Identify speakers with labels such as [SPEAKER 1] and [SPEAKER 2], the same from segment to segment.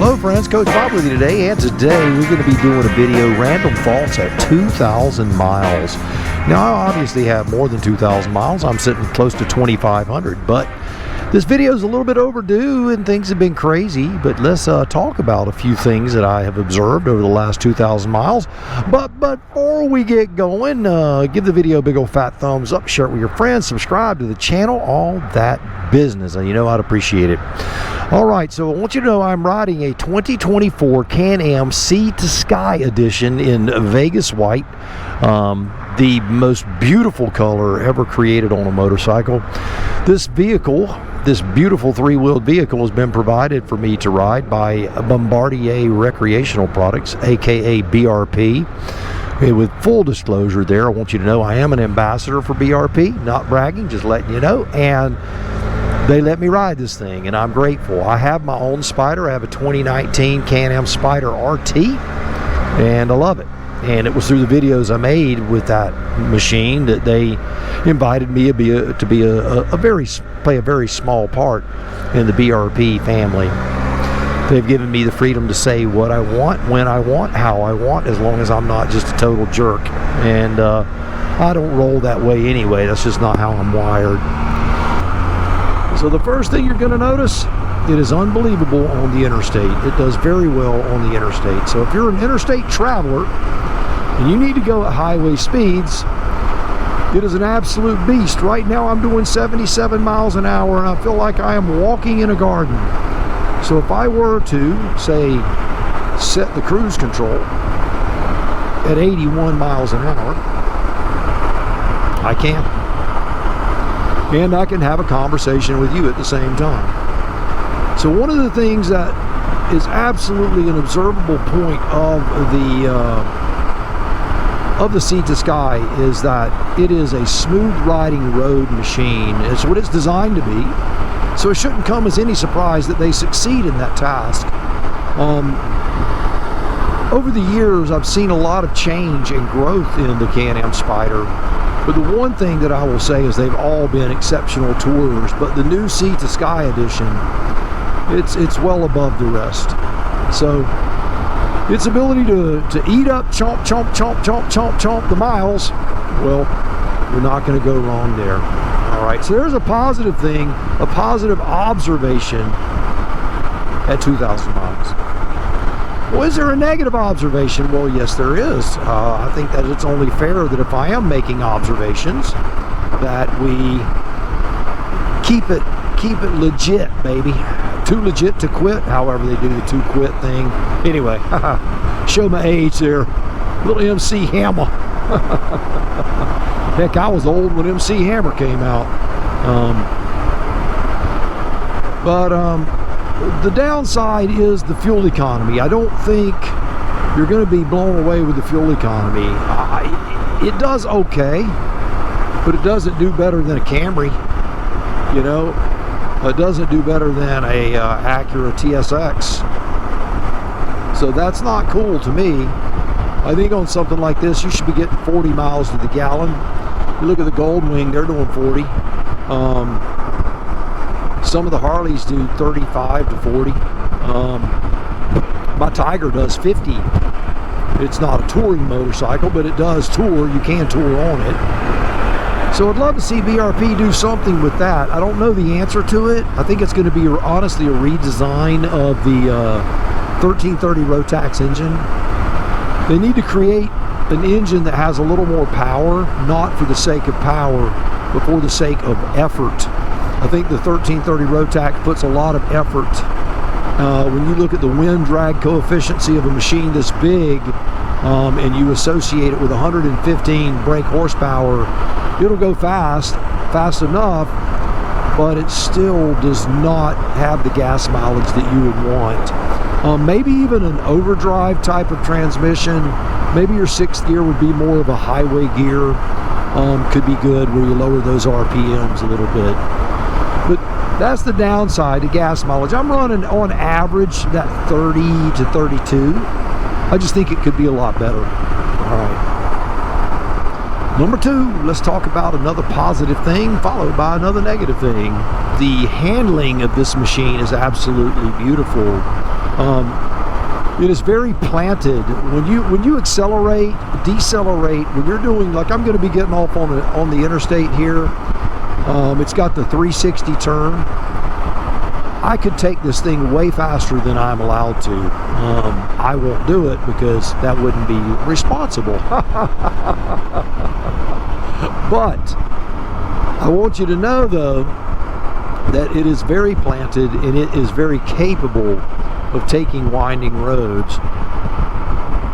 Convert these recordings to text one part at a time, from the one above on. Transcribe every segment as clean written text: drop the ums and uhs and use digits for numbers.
[SPEAKER 1] Hello friends, Coach Bob with you today, and today we're going to be doing a video, random thoughts at 2,000 miles. Now I obviously have more than 2,000 miles, I'm sitting close to 2,500, but this video is a little bit overdue and things have been crazy, but let's talk about a few things that I have observed over the last 2,000 miles. But before we get going, give the video a big old fat thumbs up, share it with your friends, subscribe to the channel, all that business, and you know I'd appreciate it. Alright, so I want you to know I'm riding a 2024 Can-Am Sea to Sky edition in Vegas white. The most beautiful color ever created on a motorcycle. This vehicle, this beautiful three-wheeled vehicle, has been provided for me to ride by Bombardier Recreational Products, aka BRP. With full disclosure there, I want you to know I am an ambassador for BRP, not bragging, just letting you know, and they let me ride this thing, and I'm grateful. I have my own Spider. I have a 2019 Can-Am Spider RT, and I love it. And it was through the videos I made with that machine that they invited me to play a very small part in the BRP family. They've given me the freedom to say what I want, when I want, how I want, as long as I'm not just a total jerk. And I don't roll that way anyway. That's just not how I'm wired. So the first thing you're going to notice, it is unbelievable on the interstate. It does very well on the interstate. So if you're an interstate traveler and you need to go at highway speeds, it is an absolute beast. Right now I'm doing 77 miles an hour and I feel like I am walking in a garden. So if I were to, say, set the cruise control at 81 miles an hour, I can. And I can have a conversation with you at the same time. So one of the things that is absolutely an observable point of the Sea to Sky is that it is a smooth riding road machine. It's what it's designed to be. So it shouldn't come as any surprise that they succeed in that task. Over the years, I've seen a lot of change and growth in the Can-Am Spider. But the one thing that I will say is they've all been exceptional tourers. But the new Sea to Sky edition, it's well above the rest. So its ability to eat up, chomp, chomp, chomp, chomp, chomp, chomp the miles, well, you're not going to go wrong there. All right, so there's a positive thing, a positive observation at 2,000 miles. Well, is there a negative observation? Well, yes, there is. I think that it's only fair that if I am making observations, that we keep it legit, baby. Too legit to quit, however they do the to quit thing. Anyway, show my age there. Little MC Hammer. Heck, I was old when MC Hammer came out. The downside is the fuel economy. I don't think you're going to be blown away with the fuel economy. It does okay, but it doesn't do better than a Camry. You know, it doesn't do better than a Acura TSX. So that's not cool to me. I think on something like this, you should be getting 40 miles to the gallon. You look at the Goldwing, they're doing 40. Some of the Harleys do 35 to 40. My Tiger does 50. It's not a touring motorcycle, but it does tour. You can tour on it. So I'd love to see BRP do something with that. I don't know the answer to it. I think it's going to be honestly a redesign of the 1330 Rotax engine. They need to create an engine that has a little more power, not for the sake of power, but for the sake of effort. I think the 1330 Rotax puts a lot of effort. When you look at the wind drag coefficient of a machine this big, and you associate it with 115 brake horsepower, it'll go fast enough, but it still does not have the gas mileage that you would want. Maybe even an overdrive type of transmission. Maybe your sixth gear would be more of a highway gear. Could be good where you lower those RPMs a little bit. But that's the downside to gas mileage. I'm running on average that 30 to 32. I just think it could be a lot better. All right. Number two, let's talk about another positive thing followed by another negative thing. The handling of this machine is absolutely beautiful. It is very planted. When you accelerate, decelerate, when you're doing, like I'm going to be getting off on the interstate here, it's got the 360 turn. I could take this thing way faster than I'm allowed to. I won't do it because that wouldn't be responsible. But I want you to know, though, that it is very planted and it is very capable of taking winding roads,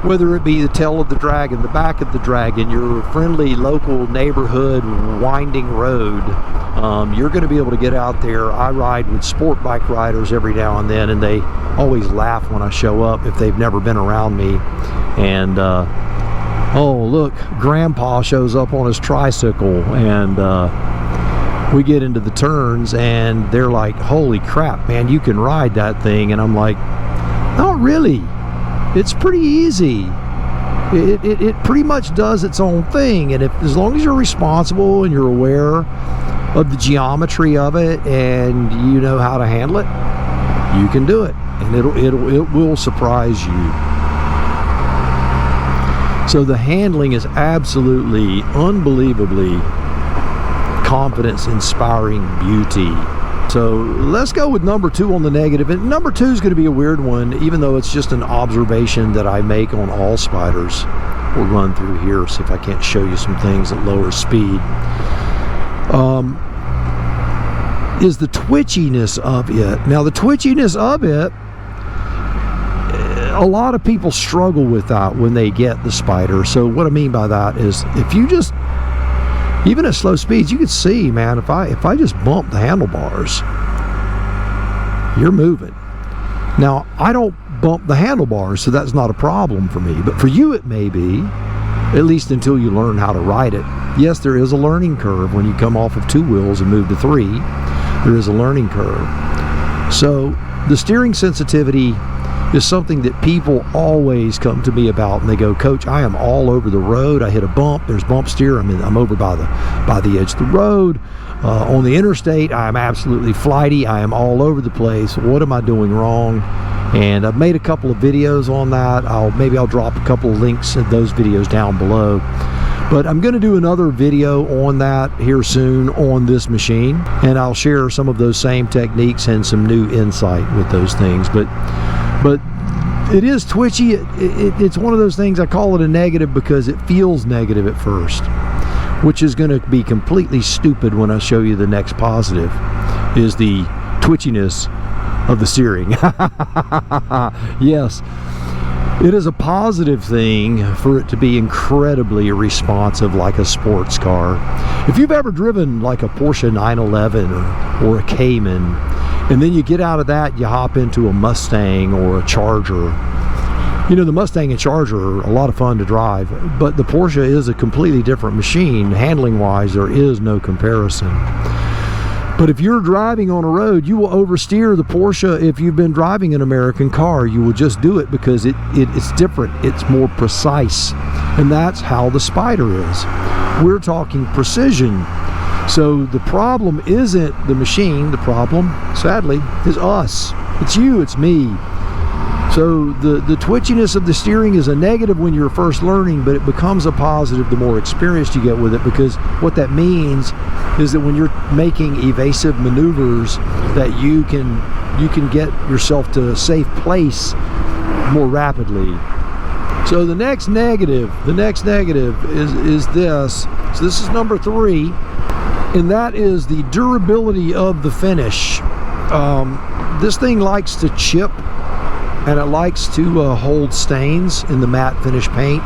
[SPEAKER 1] whether it be the tail of the dragon, the back of the dragon, your friendly local neighborhood winding road. You're going to be able to get out there. I ride with sport bike riders every now and then, and they always laugh when I show up if they've never been around me. And oh, look, Grandpa shows up on his tricycle, and we get into the turns and they're like, holy crap, man, you can ride that thing. And I'm like, not really. It's pretty easy. It pretty much does its own thing. And as long as you're responsible and you're aware of the geometry of it and you know how to handle it, you can do it. And it will surprise you. So the handling is absolutely, unbelievably confidence-inspiring beauty. So let's go with number 2 on the negative. And number 2 is going to be a weird one, even though it's just an observation that I make on all spiders. We'll run through here, see if I can't show you some things at lower speed. Is the twitchiness of it. Now the twitchiness of it, a lot of people struggle with that when they get the spider. So what I mean by that is, if you just, even at slow speeds, you can see, man, if I just bump the handlebars, you're moving. Now, I don't bump the handlebars, so that's not a problem for me. But for you, it may be, at least until you learn how to ride it. Yes, there is a learning curve when you come off of 2 wheels and move to 3. There is a learning curve. So the steering sensitivity is something that people always come to me about, and they go, Coach, I am all over the road. I hit a bump, there's bump steer, I'm over by the edge of the road. On the interstate, I am absolutely flighty. I am all over the place. What am I doing wrong? And I've made a couple of videos on that. Maybe I'll drop a couple of links of those videos down below. But I'm going to do another video on that here soon on this machine, and I'll share some of those same techniques and some new insight with those things. But it is twitchy. It's one of those things, I call it a negative because it feels negative at first, which is going to be completely stupid when I show you the next positive, is the twitchiness of the steering. Yes, it is a positive thing for it to be incredibly responsive, like a sports car. If you've ever driven like a Porsche 911 or a Cayman, and then you get out of that, you hop into a Mustang or a Charger. You know, the Mustang and Charger are a lot of fun to drive, but the Porsche is a completely different machine. Handling wise, there is no comparison. But if you're driving on a road, you will oversteer the Porsche. If you've been driving an American car, you will just do it because it's different. It's more precise. And that's how the Spider is. We're talking precision. So the problem isn't the machine. The problem, sadly, is us. It's you, it's me. So the twitchiness of the steering is a negative when you're first learning, but it becomes a positive the more experienced you get with it, because what that means is that when you're making evasive maneuvers, that you can get yourself to a safe place more rapidly. So the next negative is this. So this is number 3, and that is the durability of the finish. This thing likes to chip, and it likes to hold stains in the matte finish paint.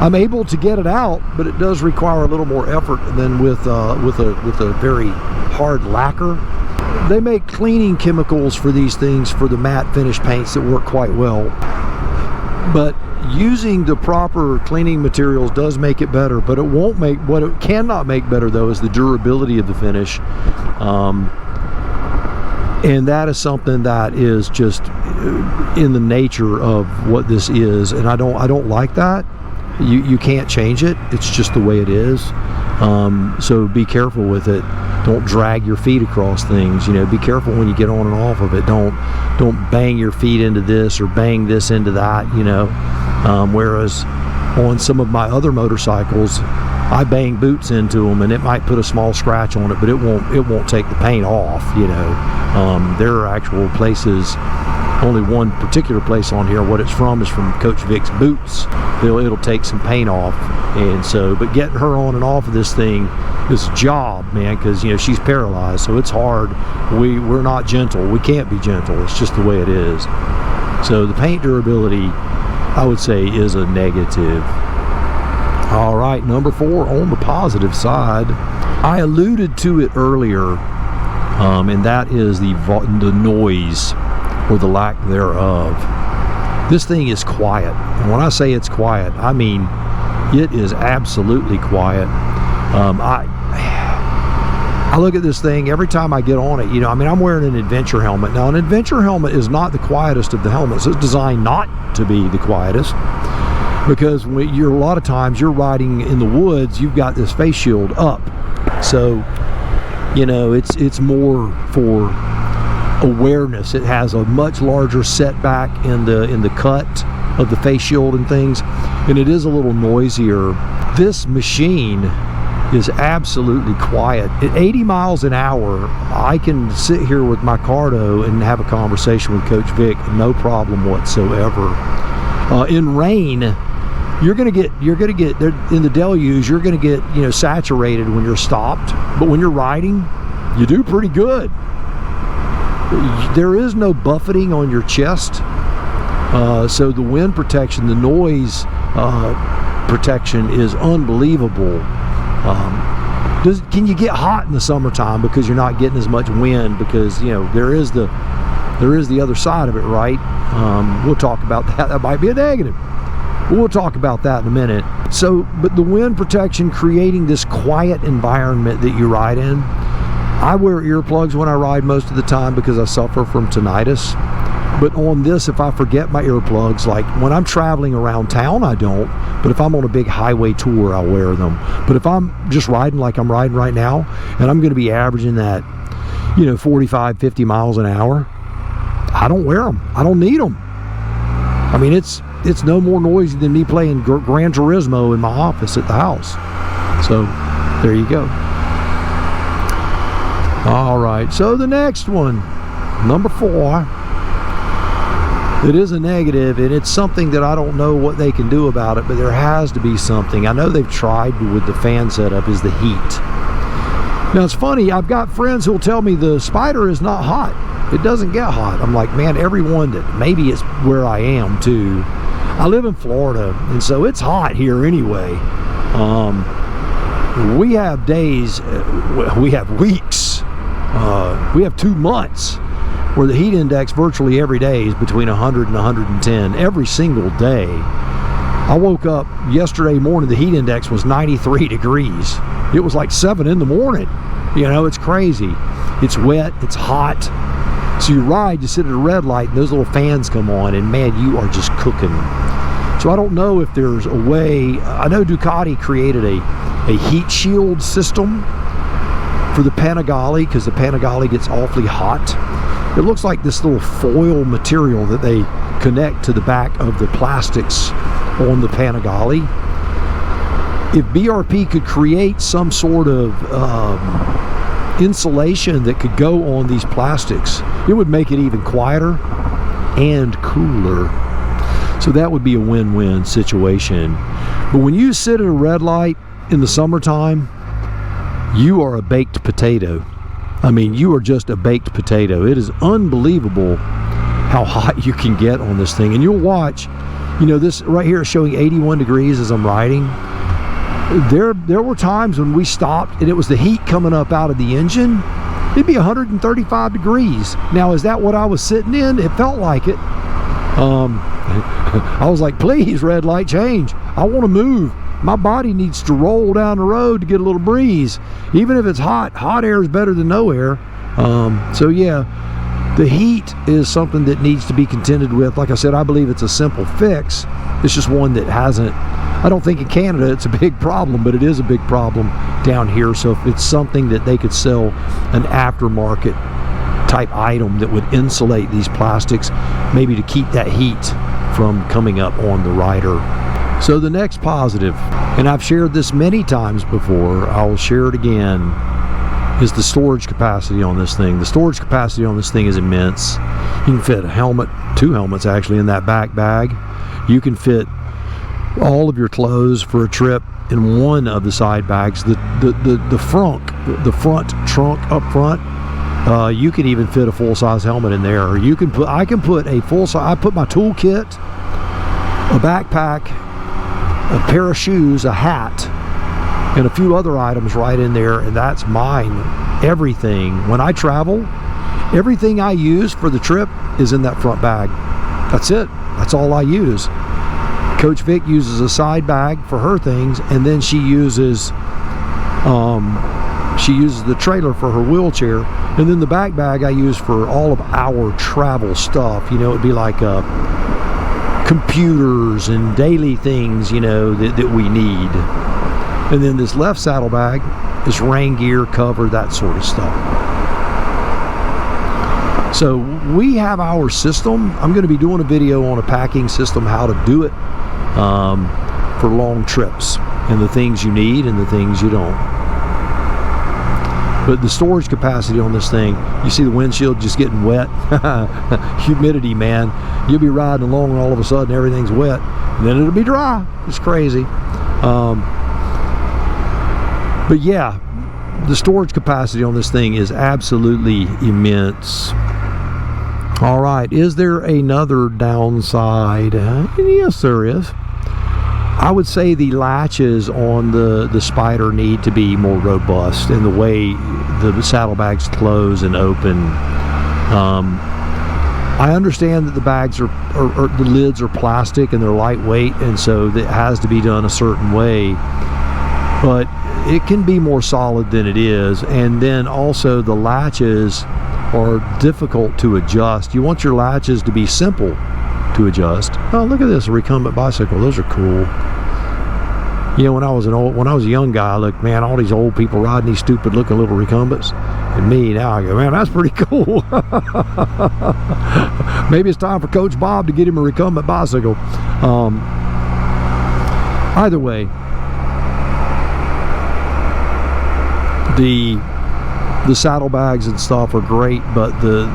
[SPEAKER 1] I'm able to get it out, but it does require a little more effort than with a very hard lacquer. They make cleaning chemicals for these things for the matte finish paints that work quite well. But using the proper cleaning materials does make it better, but it won't make, what it cannot make better though is the durability of the finish. And that is something that is just in the nature of what this is, and I don't like that. You can't change it. It's just the way it is. So be careful with it. don't drag your feet across things. You know, be careful when you get on and off of it. Don't bang your feet into this or bang this into that, you know. Whereas on some of my other motorcycles, I bang boots into them, and it might put a small scratch on it, but it won't take the paint off, you know. There are actual places, only one particular place on here, what it's from is from Coach Vic's boots. It'll take some paint off. And so, but getting her on and off of this thing is a job, man, because, you know, she's paralyzed, so it's hard. We're not gentle. We can't be gentle. It's just the way it is. So the paint durability, I would say, is a negative. All right, number 4 on the positive side. I alluded to it earlier, and that is the noise, or the lack thereof. This thing is quiet. And when I say it's quiet, I mean it is absolutely quiet. I look at this thing every time I get on it, you know, I mean, I'm wearing an adventure helmet. Now, an adventure helmet is not the quietest of the helmets. It's designed not to be the quietest, because when a lot of times you're riding in the woods, you've got this face shield up. So, you know, it's more for awareness. It has a much larger setback in the cut of the face shield and things, and it is a little noisier. This machine is absolutely quiet. At 80 miles an hour, I can sit here with my Cardo and have a conversation with Coach Vic, no problem whatsoever. In rain, you're gonna get in the deluge, you're gonna get, you know, saturated when you're stopped, but when you're riding, you do pretty good. There is no buffeting on your chest, so the wind protection, the noise protection is unbelievable. Can you get hot in the summertime because you're not getting as much wind? Because, you know, there is the other side of it, right? We'll talk about that. That might be a negative. We'll talk about that in a minute. So, but the wind protection, creating this quiet environment that you ride in. I wear earplugs when I ride most of the time because I suffer from tinnitus. But on this, if I forget my earplugs, like when I'm traveling around town, I don't. But if I'm on a big highway tour, I'll wear them. But if I'm just riding like I'm riding right now, and I'm going to be averaging that, you know, 45, 50 miles an hour, I don't wear them. I don't need them. I mean, it's no more noisy than me playing Gran Turismo in my office at the house. So there you go. All right, so the next one, number 4. It is a negative, and it's something that I don't know what they can do about it, but there has to be something. I know they've tried with the fan setup, is the heat. Now, it's funny, I've got friends who'll tell me the Spider is not hot. It doesn't get hot. I'm like, man, everyone that, maybe it's where I am too. I live in Florida, and so it's hot here anyway. We have days, we have weeks, we have 2 months where the heat index virtually every day is between 100 and 110 every single day. I woke up yesterday morning, the heat index was 93 degrees. It was like 7 in the morning. You know, it's crazy. It's wet, it's hot. So you ride, you sit at a red light, and those little fans come on, and man, you are just cooking. So I don't know if there's a way. I know Ducati created a heat shield system for the Panigale, because the Panigale gets awfully hot. It looks like this little foil material that they connect to the back of the plastics on the Panigale. If BRP could create some sort of insulation that could go on these plastics, it would make it even quieter and cooler. So that would be a win-win situation. But when you sit at a red light in the summertime, you are a baked potato. I mean, you are just a baked potato. It is unbelievable how hot you can get on this thing. And you'll watch, you know, this right here is showing 81 degrees as I'm riding. There were times when we stopped and it was the heat coming up out of the engine. It'd be 135 degrees. Now, is that what I was sitting in? It felt like it. I was like, please, red light, change. I want to move. My body needs to roll down the road to get a little breeze. Even if it's hot, hot air is better than no air. So yeah, the heat is something that needs to be contended with. Like I said, I believe it's a simple fix. It's just one that hasn't, I don't think in Canada it's a big problem, but it is a big problem down here. So if it's something that they could sell an aftermarket type item that would insulate these plastics, maybe to keep that heat from coming up on the rider. So the next positive, and I've shared this many times before, I will share it again, is the storage capacity on this thing. The storage capacity on this thing is immense. You can fit a helmet, 2 helmets actually, in that back bag. You can fit all of your clothes for a trip in one of the side bags. The front trunk up front, you can even fit a full-size helmet in there. Or you can put, I can put a full-size, I put my toolkit, a backpack, a pair of shoes, a hat, and a few other items right in there, and that's mine. Everything. When I travel, everything I use for the trip is in that front bag. That's it. That's all I use. Coach Vic uses a side bag for her things, and then she uses the trailer for her wheelchair, and then the back bag I use for all of our travel stuff. You know, it'd be like computers and daily things, you know, that we need. And then this left saddlebag is rain gear, cover, that sort of stuff. So we have our system. I'm going to be doing a video on a packing system, how to do it for long trips, and the things you need and the things you don't. But the storage capacity on this thing, you see the windshield just getting wet. Humidity, man. You'll be riding along and all of a sudden everything's wet, and then it'll be dry. It's crazy. But yeah, the storage capacity on this thing is absolutely immense. All right, is there another downside? Yes, there is. I would say the latches on the Spyder need to be more robust in the way the saddlebags close and open. I understand that the bags the lids are plastic and they're lightweight, and so it has to be done a certain way, but it can be more solid than it is. And then also the latches are difficult to adjust. You want your latches to be simple to adjust. Oh, look at this, a recumbent bicycle. Those are cool. You know, when I was a young guy, look, man, all these old people riding these stupid looking little recumbents, and me now, I go, man, that's pretty cool. Maybe it's time for Coach Bob to get him a recumbent bicycle. Either way, the saddlebags and stuff are great, but the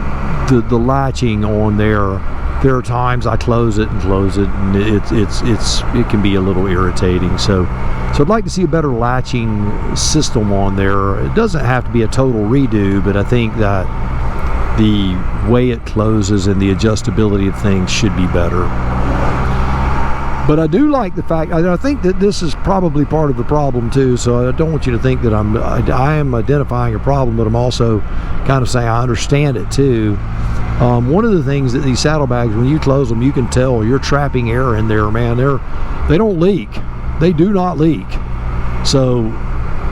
[SPEAKER 1] latching on there are times I close it, and it can be a little irritating. So I'd like to see a better latching system on there. It doesn't have to be a total redo, but I think that the way it closes and the adjustability of things should be better. But I do like the fact, I think that this is probably part of the problem too, so I don't want you to think that I am identifying a problem, but I'm also kind of saying I understand it too. One of the things that these saddlebags, when you close them, you can tell you're trapping air in there, man. They don't leak. They do not leak. So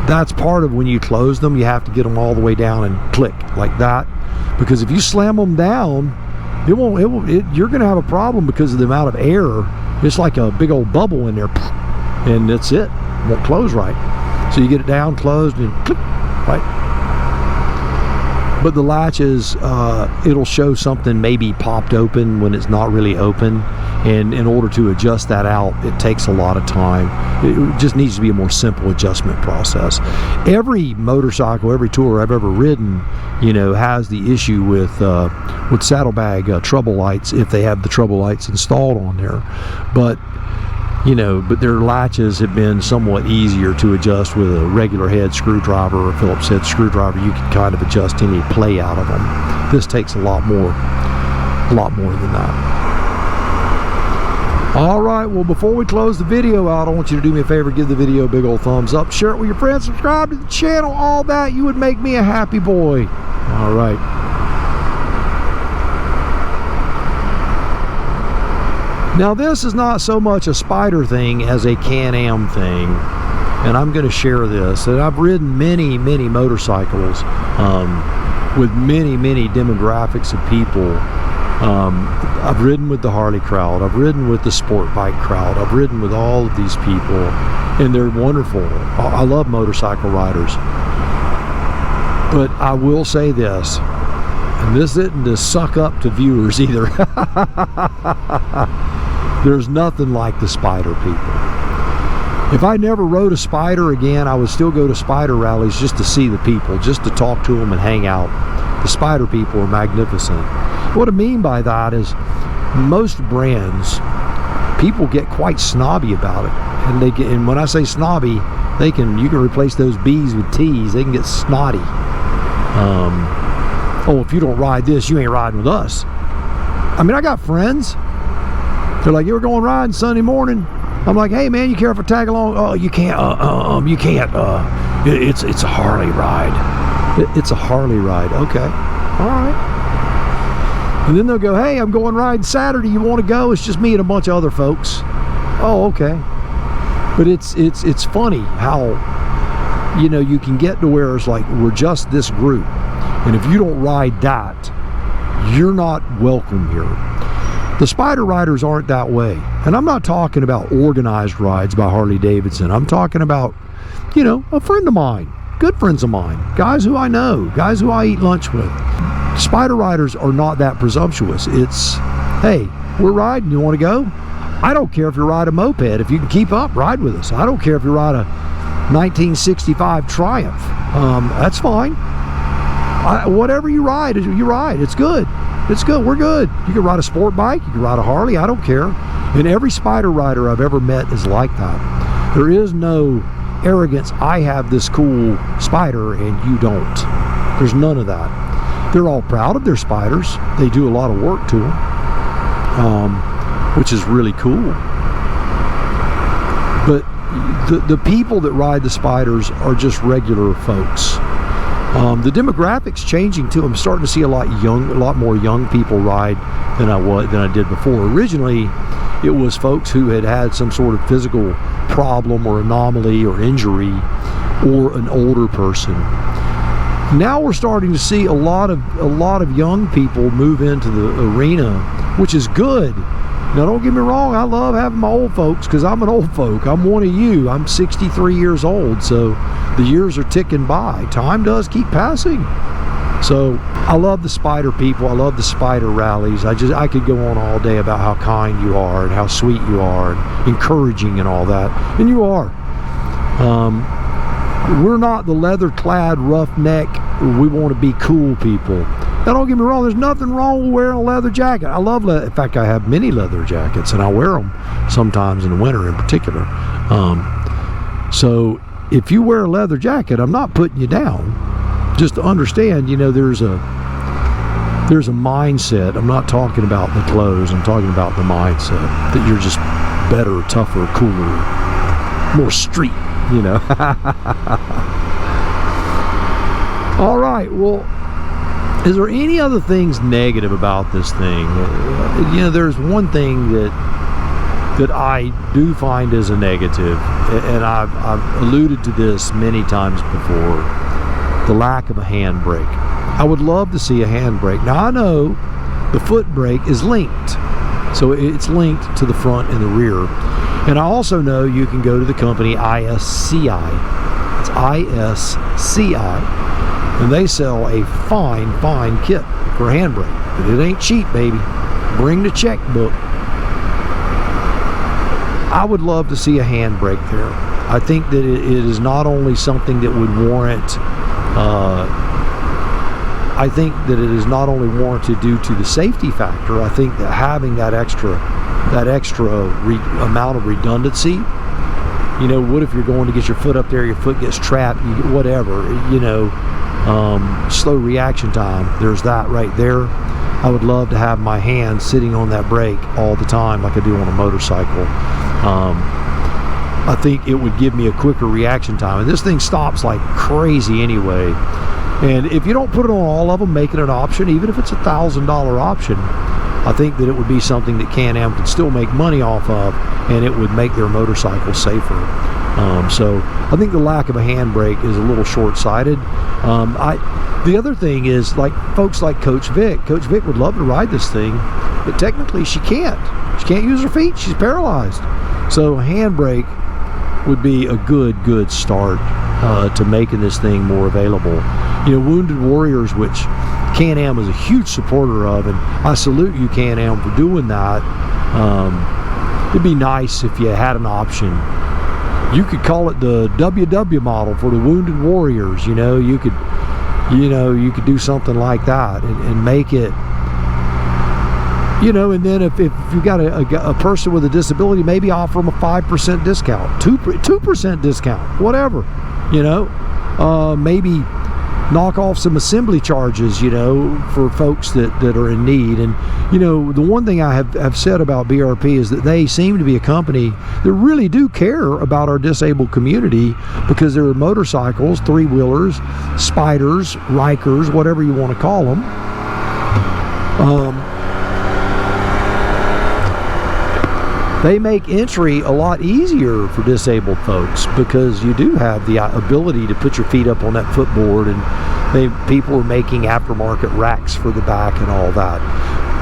[SPEAKER 1] that's part of when you close them, you have to get them all the way down and click like that, because if you slam them down, you're going to have a problem because of the amount of air. It's like a big old bubble in there, and that's it. It won't close right. So you get it down, closed, and click, right? But the latches, it'll show something maybe popped open when it's not really open, and in order to adjust that out, it takes a lot of time. It just needs to be a more simple adjustment process. Every motorcycle, every tourer I've ever ridden, you know, has the issue with saddlebag trouble lights, if they have the trouble lights installed on there. But you know, but their latches have been somewhat easier to adjust with a regular head screwdriver or a Phillips head screwdriver. You can kind of adjust any play out of them. This takes a lot more than that. All right, well, before we close the video out, I want you to do me a favor, give the video a big old thumbs up, share it with your friends, subscribe to the channel, all that. You would make me a happy boy. All right. Now this is not so much a Spyder thing as a Can-Am thing, and I'm going to share this. And I've ridden many motorcycles with many demographics of people, I've ridden with the Harley crowd. I've ridden with the sport bike crowd. I've ridden with all of these people, and they're wonderful. I love motorcycle riders. But I will say this, and this isn't to suck up to viewers either. There's nothing like the Spider people. If I never rode a Spider again, I would still go to Spider rallies just to see the people, just to talk to them and hang out. The Spider people are magnificent. What I mean by that is most brands, people get quite snobby about it. And when I say snobby, you can replace those B's with T's. They can get snotty. Oh, if you don't ride this, you ain't riding with us. I mean, I got friends. They're like, "You're going riding Sunday morning." I'm like, "Hey man, you care if I tag along?" "Oh, you can't. You can't. It's a Harley ride. It's a Harley ride." Okay, all right. And then they'll go, "Hey, I'm going riding Saturday. You want to go?" "It's just me and a bunch of other folks." "Oh, okay." But it's funny how, you know, you can get to where it's like, we're just this group, and if you don't ride that, you're not welcome here. The Spider riders aren't that way. And I'm not talking about organized rides by Harley Davidson. I'm talking about, you know, a friend of mine, good friends of mine, guys who I know, guys who I eat lunch with. Spider riders are not that presumptuous. It's, "Hey, we're riding, you want to go?" I don't care if you ride a moped. If you can keep up, ride with us. I don't care if you ride a 1965 Triumph. That's fine. Whatever you ride, it's good. It's good. We're good. You can ride a sport bike. You can ride a Harley. I don't care. And every Spider rider I've ever met is like that. There is no arrogance. I have this cool Spider and you don't. There's none of that. They're all proud of their Spiders. They do a lot of work to them, which is really cool. But the people that ride the Spiders are just regular folks. The demographics changing too. I'm starting to see a lot more young people ride than I did before. Originally, it was folks who had some sort of physical problem or anomaly or injury, or an older person. Now we're starting to see a lot of young people move into the arena, which is good. Now don't get me wrong, I love having my old folks, because I'm an old folk. I'm one of you. I'm 63 years old, so the years are ticking by. Time does keep passing. So I love the Spider people. I love the Spider rallies. I could go on all day about how kind you are and how sweet you are and encouraging and all that. And you are. We're not the leather-clad roughneck, we want to be cool people. Now don't get me wrong, there's nothing wrong with wearing a leather jacket. I love leather. In fact, I have many leather jackets, and I wear them sometimes in the winter in particular. So if you wear a leather jacket, I'm not putting you down. Just to understand, you know, there's a mindset. I'm not talking about the clothes. I'm talking about the mindset that you're just better, tougher, cooler, more street, you know. All right, well, is there any other things negative about this thing? You know, there's one thing that I do find as a negative, and I've alluded to this many times before: the lack of a handbrake. I would love to see a handbrake. Now I know the foot brake is linked, so it's linked to the front and the rear. And I also know you can go to the company ISCI. It's ISCI. And they sell a fine kit for handbrake. But it ain't cheap, baby. Bring the checkbook. I would love to see a handbrake there. I think that it is not only something that would warrant, I think that it is not only warranted due to the safety factor. I think that having that extra amount of redundancy, you know, what if you're going to get your foot up there, your foot gets trapped, whatever, you know, slow reaction time, there's that right there. I would love to have my hand sitting on that brake all the time like I do on a motorcycle. I think it would give me a quicker reaction time, and this thing stops like crazy anyway. And if you don't put it on all of them, make it an option, even if it's $1,000 option, I think that it would be something that Can-Am could still make money off of, and it would make their motorcycle safer. So I think the lack of a handbrake is a little short-sighted. The other thing is, like folks like Coach Vic. Coach Vic would love to ride this thing, but technically she can't. She can't use her feet. She's paralyzed. So a handbrake would be a good start to making this thing more available. You know, Wounded Warriors, which Can-Am is a huge supporter of, and I salute you, Can-Am, for doing that. It'd be nice if you had an option. You could call it the WW model for the Wounded Warriors. You know, you could do something like that and make it, you know, and then if you got a person with a disability, maybe offer them a 5% discount, 2% discount, whatever, you know, maybe knock off some assembly charges, you know, for folks that are in need. And, you know, the one thing I have said about BRP is that they seem to be a company that really do care about our disabled community, because there are motorcycles, three-wheelers, spiders, Rikers, whatever you want to call them. They make entry a lot easier for disabled folks, because you do have the ability to put your feet up on that footboard, and people are making aftermarket racks for the back and all that.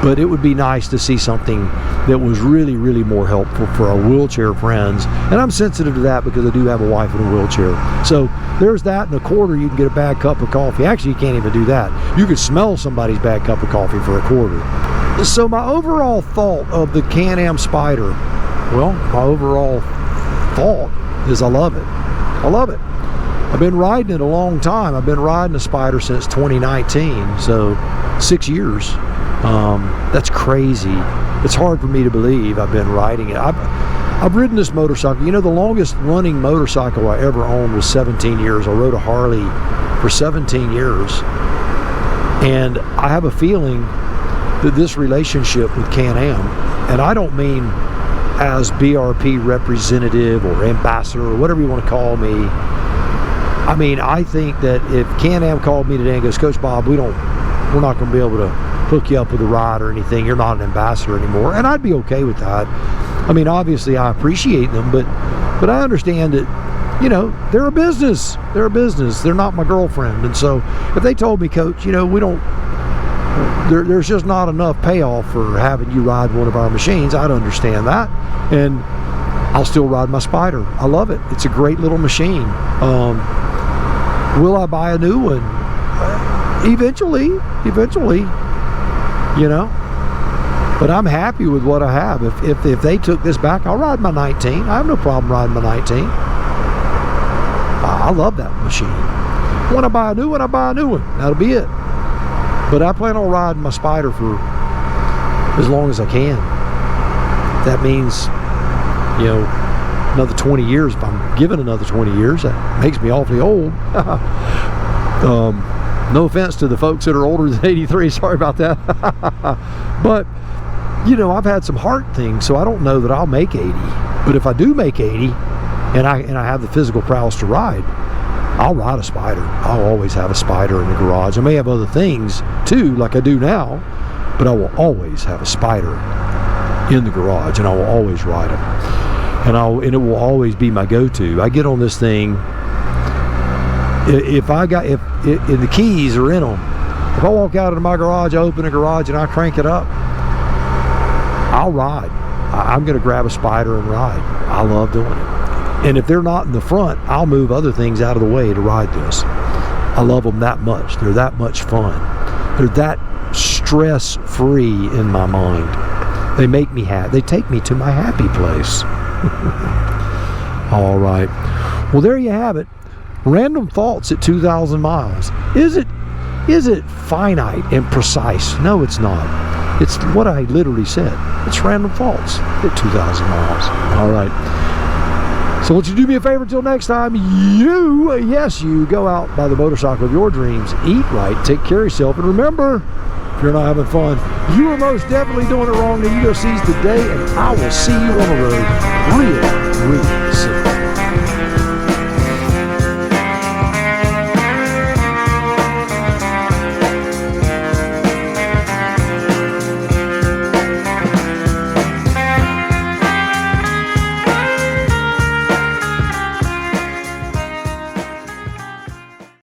[SPEAKER 1] But it would be nice to see something that was really more helpful for our wheelchair friends. And I'm sensitive to that because I do have a wife in a wheelchair. So there's that. In a quarter you can get a bad cup of coffee. Actually, you can't even do that. You could smell somebody's bad cup of coffee for a quarter. So my overall thought of the Can-Am Spider, well, my overall thought is I love it. I love it. I've been riding it a long time. I've been riding a Spider since 2019, so 6 years. That's crazy. It's hard for me to believe I've been riding it. I've ridden this motorcycle. You know, the longest running motorcycle I ever owned was 17 years. I rode a Harley for 17 years. And I have a feeling that this relationship with Can-Am, and I don't mean as BRP representative or ambassador or whatever you want to call me. I mean, I think that if Can-Am called me today and goes, Coach Bob, we're not going to be able to hook you up with a ride or anything. You're not an ambassador anymore. And I'd be okay with that. I mean, obviously I appreciate them, but I understand that, you know, they're a business. They're a business. They're not my girlfriend. And so if they told me, Coach, you know, there's just not enough payoff for having you ride one of our machines, I'd understand that. And I'll still ride my Spider. I love it. It's a great little machine. Will I buy a new one? Eventually, you know. But I'm happy with what I have. If they took this back, I'll ride my 19. I have no problem riding my 19. I love that machine. When I buy a new one, I buy a new one. That'll be it. But I plan on riding my Spider for as long as I can. That means, you know, another 20 years. If I'm given another 20 years, that makes me awfully old. No offense to the folks that are older than 83. Sorry about that. But, you know, I've had some heart things, so I don't know that I'll make 80. But if I do make 80, and I have the physical prowess to ride, I'll ride a Spider. I'll always have a Spider in the garage. I may have other things too, like I do now, but I will always have a Spider in the garage, and I will always ride them. And it will always be my go-to. I get on this thing. If the keys are in them, if I walk out into my garage, I open the garage and I crank it up, I'll ride. I'm going to grab a Spider and ride. I love doing it. And if they're not in the front, I'll move other things out of the way to ride this. I love them that much. They're that much fun. They're that stress-free in my mind. They make me happy. They take me to my happy place. All right. Well, there you have it. Random thoughts at 2,000 miles. Is it finite and precise? No, it's not. It's what I literally said. It's random thoughts at 2,000 miles. All right. So won't you do me a favor until next time? You go out by the motorcycle of your dreams. Eat right. Take care of yourself. And remember, if you're not having fun, you are most definitely doing it wrong. Now you go seize the day, and I will see you on the road real soon.